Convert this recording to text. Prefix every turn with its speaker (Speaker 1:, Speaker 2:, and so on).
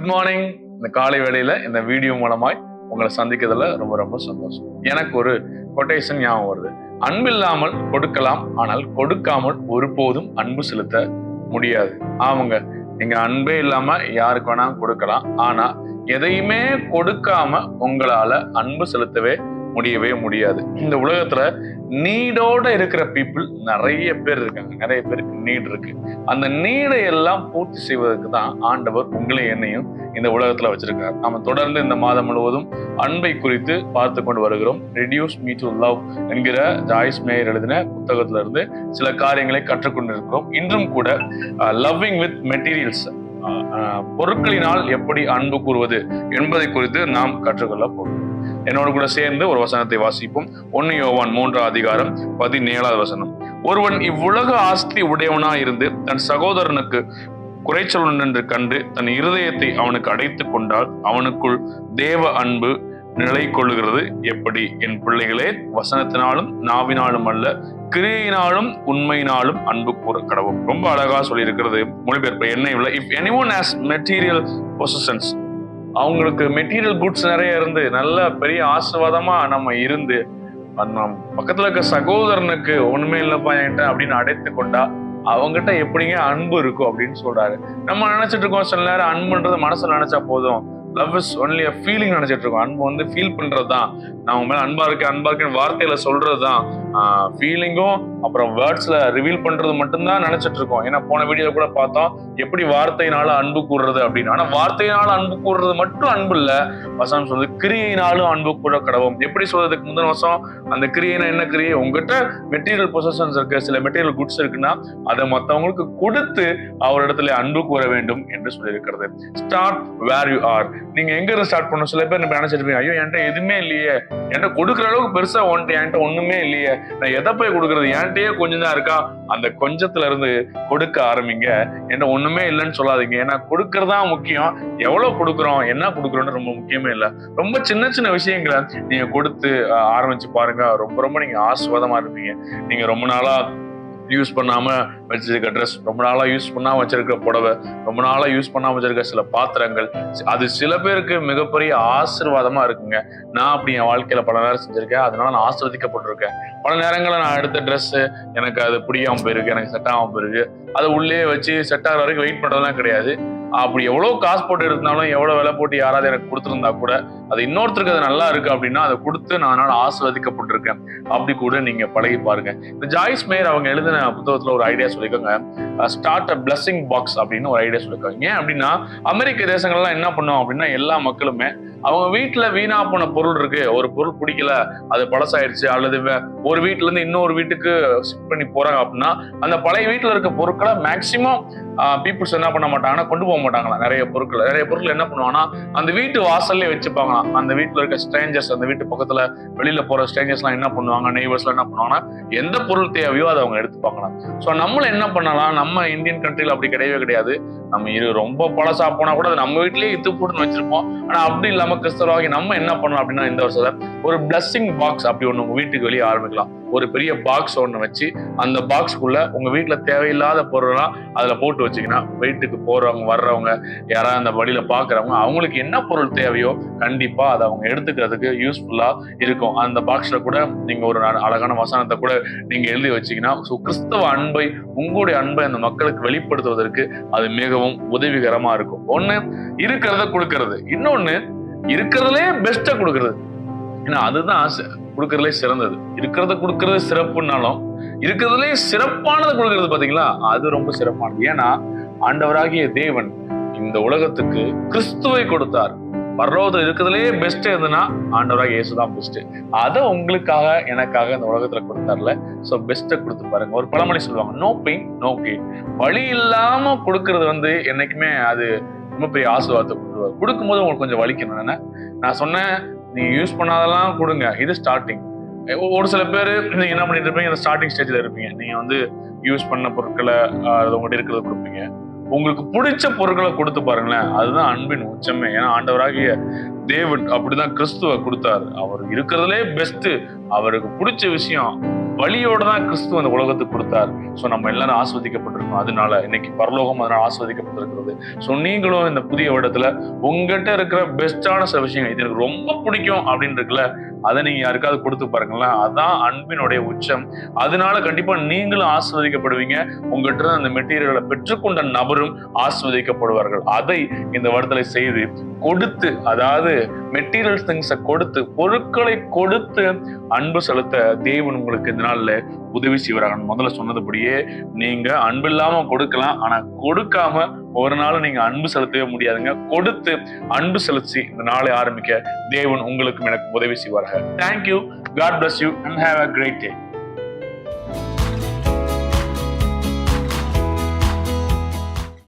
Speaker 1: Good morning. இந்த காலை வேளையில இந்த வீடியோ மூலமாய் உங்களை சந்திக்கிறதுல ரொம்ப ரொம்ப சந்தோஷம். எனக்கு ஒரு கொட்டேஷன் ஞாபகம் வருது. அன்பில்லாமல் கொடுக்கலாம், ஆனால் கொடுக்காமல் ஒருபோதும் அன்பு செலுத்த முடியாது. ஆமாங்க, நீங்க அன்பே இல்லாம யாருக்கு வேணா கொடுக்கலாம், ஆனா எதையுமே கொடுக்காம உங்களால அன்பு செலுத்தவே முடியவே முடியாது. இந்த உலகத்துல நீடோட இருக்கிற பீப்புள் நிறைய பேர் இருக்காங்க. நிறைய பேருக்கு நீட் இருக்கு. அந்த நீடை எல்லாம் பூர்த்தி செய்வதற்கு தான் ஆண்டவர் உங்களை என்னையும் இந்த உலகத்துல வச்சிருக்காரு. நம்ம தொடர்ந்து இந்த மாதம் முழுவதும் அன்பை குறித்து பார்த்து கொண்டு வருகிறோம். ரெடியூஸ் மீ டு லவ் என்கிற ஜாய்ஸ் மேயர் எழுதின புத்தகத்துல இருந்து சில காரியங்களை கற்றுக்கொண்டிருக்கிறோம். இன்றும் கூட லவ்விங் வித் மெட்டீரியல்ஸ், பொருட்களினால் எப்படி அன்பு கூறுவது என்பதை குறித்து நாம் கற்றுக்கொள்ள போகிறோம். என்னோடு கூட சேர்ந்து ஒரு வசனத்தை வாசிப்போம். 1 யோவான் 3:17. ஒருவன் இவ்வுலக ஆஸ்தி உடையவனா இருந்து தன் சகோதரனுக்கு குறைச்சல் என்று கண்டு தன் இருதயத்தை அவனுக்கு அடைத்துக் கொண்டால் அவனுக்குள் தேவ அன்பு நிலை கொள்ளுகிறது எப்படி? என் பிள்ளைகளே, வசனத்தினாலும் நாவினாலும் அல்ல, கிரியையினாலும் உண்மையினாலும் அன்பு கூற கடவும். ரொம்ப அழகா சொல்லி இருக்கிறது. மொழிபெயர்ப்பு என்ன இல்லை. If anyone has material positions, அவங்களுக்கு மெட்டீரியல் குட்ஸ் நிறைய இருந்து நல்ல பெரிய ஆசீர்வாதமா நம்ம இருந்து பக்கத்துல இருக்க சகோதரனுக்கு ஒண்ணுமே இல்லப்பா என்கிட்ட அப்படின்னு அடைத்து கொண்டா அவங்ககிட்ட எப்படிங்க அன்பு இருக்கும் அப்படின்னு சொல்றாரு. நம்ம நினைச்சிட்டு இருக்கோம் சில நேரம் அன்புன்றது மனசுல நினைச்சா போதும், love is only a feeling நினைச்சிட்டு இருக்கோம். அன்பு வந்து ஃபீல் பண்றதுதான், நான் உங்க மேல அன்பா இருக்கேன் வார்த்தையில சொல்றதுதான். ஃபீலிங்கும் அப்புறம் வேர்ட்ஸ்ல ரிவீல் பண்றது மட்டும்தான் நினைச்சிட்டு இருக்கோம். ஏன்னா போன வீடியோல கூட பார்த்தோம் எப்படி வார்த்தையினால அன்பு கூறுறது அப்படின்னு. ஆனா வார்த்தையினால அன்பு கூறுறது மட்டும் அன்பு இல்ல. வசனம் சொல்றது கிரியையினாலும் அன்பு கூட கடவும். எப்படி சொல்றதுக்கு முந்தின வருஷம் அந்த கிரியைனா என்ன கிரியை? உங்ககிட்ட மெட்டீரியல் பொசிஷன்ஸ் இருக்கு, சில மெட்டீரியல் குட்ஸ் இருக்குன்னா அதை மற்றவங்களுக்கு கொடுத்து அவரிடத்துல அன்பு கூற வேண்டும் என்று சொல்லியிருக்கிறது. Start where you are. நீங்க எங்க இருந்து ஸ்டார்ட் பண்ணணும்? சில பேர் நினைச்சிருப்பீங்க, ஐயோ என்கிட்ட எதுவுமே இல்லையே, என்கிட்ட கொடுக்குற அளவுக்கு பெருசா என்கிட்ட ஒண்ணுமே இல்லையே, நான் எதை போய் கொடுக்கறது, என்கிட்டயே கொஞ்சம் தான் இருக்கா. அந்த கொஞ்சத்துல இருந்து கொடுக்க ஆரம்பிங்க. என்கிட்ட ஒண்ணுமே இல்லைன்னு சொல்லாதீங்க. ஏன்னா கொடுக்கறதா முக்கியம். எவ்வளவு கொடுக்குறோம், என்ன கொடுக்குறோம்னு ரொம்ப முக்கியமே இல்லை. ரொம்ப சின்ன சின்ன விஷயங்களை நீங்க கொடுத்து ஆரம்பிச்சு பாருங்க. ரொம்ப ரொம்ப நீங்க ஆசீர்வாதமா இருப்பீங்க. நீங்க ரொம்ப நாளா யூஸ் பண்ணாம வச்சிருக்க ட்ரெஸ், ரொம்ப நாளா யூஸ் பண்ணாம வச்சிருக்க புடவை, ரொம்ப நாளா யூஸ் பண்ணாம வச்சிருக்க சில பாத்திரங்கள், அது சில பேருக்கு மிகப்பெரிய ஆசீர்வாதமா இருக்குங்க. நான் அப்படி என் வாழ்க்கையில பல நேரம் செஞ்சிருக்கேன். அதனால நான் ஆசீர்வதிக்கப்பட்டிருக்கேன். பல நேரங்களில் நான் எடுத்த ட்ரெஸ் எனக்கு அது பிடிக்காம போயிருக்கு, எனக்கு செட் ஆகாம போயிருக்கு. அதை உள்ளே வச்சு செட் ஆகிற வரைக்கும் வெயிட் பண்றதுலாம் கிடையாது. அப்படி எவ்வளவு காசு போட்டு இருந்தாலும், எவ்வளவு விலை போட்டு யாராவது எனக்கு கொடுத்துருந்தா கூட அது இன்னொருத்தருக்கு அது நல்லா இருக்கு அப்படின்னா அதை கொடுத்து நான் அதனால ஆசீர்வதிக்கப்பட்டிருக்கேன். அப்படி கூட நீங்க பழகி பாருங்க. இந்த ஜாய்ஸ் மேயர் அவங்க எழுதின புத்தகத்துல ஒரு ஐடியா சொல்லியிருக்காங்க. ஸ்டார்ட் அ பிளஸிங் பாக்ஸ் அப்படின்னு ஒரு ஐடியா சொல்லியிருக்காங்க. ஏன் அப்படின்னா அமெரிக்க தேசங்கள்லாம் என்ன பண்ணுவோம் அப்படின்னா எல்லா மக்களுமே அவங்க வீட்டுல வீணா போன பொருள் இருக்கு, ஒரு பொருள் பிடிக்கல, அது பழசாயிடுச்சு, அல்லது ஒரு வீட்டுல இருந்து இன்னொரு வீட்டுக்கு ஷிஃப்ட் பண்ணி போறாங்க அப்படின்னா அந்த பழைய வீட்டுல இருக்க பொருட்களை மேக்சிமம் பீப்புள்ஸ் என்ன பண்ண மாட்டாங்கன்னா கொண்டு போக மாட்டாங்களா. நிறைய பொருட்கள் என்ன பண்ணுவாங்கன்னா அந்த வீட்டு வாசல்லே வச்சுப்பாங்களாம். அந்த வீட்டுல இருக்க ஸ்ட்ரேஞ்சர்ஸ், அந்த வீட்டு பக்கத்துல வெளியில போற ஸ்ட்ரேஞ்சர்ஸ் எல்லாம் என்ன பண்ணுவாங்க, நெய்பர்ஸ்லாம் என்ன பண்ணுவாங்கன்னா எந்த பொருள் தேவையோ அதை அவங்க எடுத்துப்பாங்களாம். ஸோ நம்மளும் என்ன பண்ணலாம், நம்ம இந்தியன் கண்ட்ரில அப்படி கிடையவே கிடையாது. நம்ம ரொம்ப பழசா போனா கூட நம்ம வீட்லயே இத்து போட்டுன்னு வச்சிருப்போம். ஆனா அப்படி இல்லாம கிறிஸ்தவராகி நம்ம என்ன பண்ணலாம் அப்படின்னா இந்த வருஷத்துல ஒரு பிளஸிங் பாக்ஸ் அப்படி ஒண்ணு உங்க வீட்டுக்கு வெளியே ஆரம்பிக்கலாம். ஒரு பெரிய பாக்ஸ் ஒண்ணு வச்சு அந்த பாக்ஸ்க்குள்ள உங்க வீட்டுல தேவையில்லாத பொருள்லாம் அதுல போட்டு வச்சீங்கன்னா வீட்டுக்கு போறவங்க வர்றவங்க யாராவது அந்த வழியில பாக்குறவங்க அவங்களுக்கு என்ன பொருள் தேவையோ கண்டிப்பா அதை அவங்க எடுத்துக்கிறதுக்கு யூஸ்ஃபுல்லா இருக்கும். அந்த பாக்ஸ்ல கூட நீங்க ஒரு அழகான வசனத்தை கூட நீங்க எழுதி வச்சீங்கன்னா கிறிஸ்தவ அன்பை, உங்களுடைய அன்பை அந்த மக்களுக்கு வெளிப்படுத்துவதற்கு அது மிகவும் உதவிகரமா இருக்கும். ஒண்ணு இருக்கிறத கொடுக்கறது, இன்னொன்னு இருக்கிறதுலே பெஸ்ட்டா கொடுக்கறது. ஏன்னா அதுதான் கொடுக்கறதுலே சிறந்தது. இருக்கிறத கொடுக்கறது சிறப்புனாலும் இருக்கிறதுலே சிறப்பானதை கொடுக்கறது பாத்தீங்களா, அது ரொம்ப சிறப்பானது. ஏன்னா ஆண்டவராகிய தேவன் இந்த உலகத்துக்கு கிறிஸ்துவை கொடுத்தார். பரலோகத்துல இருக்கிறதுலே பெஸ்ட் எதுனா ஆண்டவராகிய இயேசுதான் பெஸ்ட். அதை உங்களுக்காக எனக்காக இந்த உலகத்துல கொடுத்தார்ல. சோ பெஸ்ட்டை கொடுத்து பாருங்க. ஒரு பழமொழி சொல்லுவாங்க, நோ பெயின் நோ கெயின். வழி இல்லாம கொடுக்கறது என்னைக்குமே அது ரொம்ப பெரிய ஆசீர்வாதத்தை கொடுத்துருவார். கொடுக்கும்போது உங்களுக்கு கொஞ்சம் வலிக்கணும். நான் சொன்னேன், நீங்க யூஸ் பண்ணாதெல்லாம் கொடுங்க, இது ஸ்டார்டிங். ஒரு சில பேர் நீங்க என்ன பண்ணிட்டு இருப்பீங்க, இந்த ஸ்டார்டிங் ஸ்டேஜ்ல இருப்பீங்க. நீங்க யூஸ் பண்ண பொருட்களை உங்கள்கிட்ட இருக்கிறத கொடுப்பீங்க. உங்களுக்கு பிடிச்ச பொருட்களை கொடுத்து பாருங்களேன், அதுதான் அன்பின் உச்சமே. ஏன்னா ஆண்டவராகிய தேவன் அப்படிதான் கிறிஸ்துவ கொடுத்தாரு. அவர் இருக்கிறதுலே பெஸ்ட், அவருக்கு பிடிச்ச விஷயம் வழியோட தான் கிறிஸ்து அந்த உலகத்துக்கு கொடுத்தார். ஸோ நம்ம எல்லாரும் ஆஸ்வதிக்கப்பட்டிருக்கோம். அதனால இன்னைக்கு பரலோகம் அதனால ஆஸ்வதிக்கப்பட்டிருக்கிறது. ஸோ நீங்களும் இந்த புதிய வருடத்துல உங்ககிட்ட இருக்கிற பெஸ்டான சில விஷயங்கள், இது எனக்கு ரொம்ப பிடிக்கும் அப்படின்னு இருக்குல்ல, அதை நீங்க யாருக்காவது கொடுத்து பாருங்களேன். அதான் அன்பினுடைய உச்சம். அதனால கண்டிப்பா நீங்களும் ஆஸ்வதிக்கப்படுவீங்க. உங்ககிட்ட அந்த மெட்டீரியலை பெற்றுக்கொண்ட நபரும் ஆஸ்வதிக்கப்படுவார்கள். அதை இந்த வருடத்துல செய்து கொடுத்து, அதாவது மெட்டீரியல் திங்ஸை கொடுத்து, பொருட்களை கொடுத்து அன்பு செலுத்த தேவன் உங்களுக்கு இந்த நாள்ல உதவி செய்வாங்க. முதல்ல சொன்னதுபடியே நீங்க அன்பு இல்லாம கொடுக்கலாம், ஆனா கொடுக்காம ஒரு நாள் நீங்க அன்பு செலுத்தவே முடியாதுங்க. கொடுத்து அன்பு செலுத்தி இந்த நாளை ஆரம்பிக்க தேவன் உங்களுக்கும் எனக்கு உதவி செய்வார்கள். Thank you. God bless you and have a great day.